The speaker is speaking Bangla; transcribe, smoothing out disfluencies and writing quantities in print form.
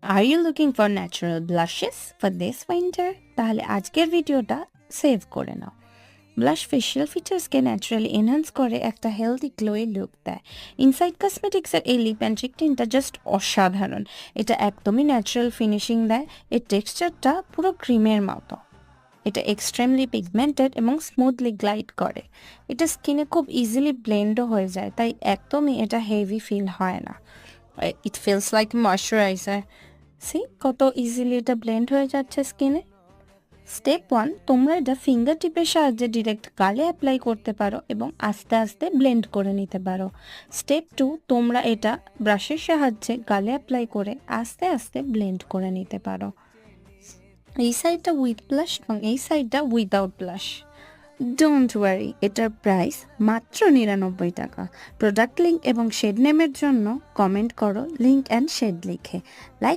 Are you looking for natural blushes for this winter? তাহলে আজকের ভিডিওটা সেভ করে নাও। ব্লাশ ফেশিয়াল ফিচার্সকে ন্যাচারালি এনহান্স করে একটা হেলদি গ্লোই লুক দেয়। ইনসাইড কসমেটিক্সের এই লিপ অ্যান্ড চিক টিনটা জাস্ট অসাধারণ। এটা একদমই ন্যাচারাল ফিনিশিং দেয়। এর টেক্সচারটা পুরো ক্রিমের মতো। এটা এক্সট্রিমলি পিগমেন্টেড এবং স্মুথলি গ্লাইড করে। এটা স্কিনে খুব ইজিলি ব্লেন্ডও হয়ে যায়, তাই একদমই এটা হেভি ফিল হয় না। It feels like moisturiser. See কত ইজিলি এটা ব্লেন্ড হয়ে যাচ্ছে স্কিনে। স্টেপ 1, তোমরা এটা ফিঙ্গার টিপের সাহায্যে ডিরেক্ট গালে অ্যাপ্লাই করতে পারো এবং আস্তে আস্তে ব্লেন্ড করে নিতে পারো। স্টেপ 2, তোমরা এটা ব্রাশের সাহায্যে গালে অ্যাপ্লাই করে আস্তে আস্তে ব্লেন্ড করে নিতে পারো। এই সাইডটা উইথ ব্লাশ এবং এই সাইডটা উইদাউট ব্লাশ। ডোন্ট ওয়ারি, এটার প্রাইস মাত্র 99 টাকা। প্রোডাক্ট লিঙ্ক এবং শেড নেমের জন্য কমেন্ট করো লিঙ্ক অ্যান্ড শেড লিখে। লাইক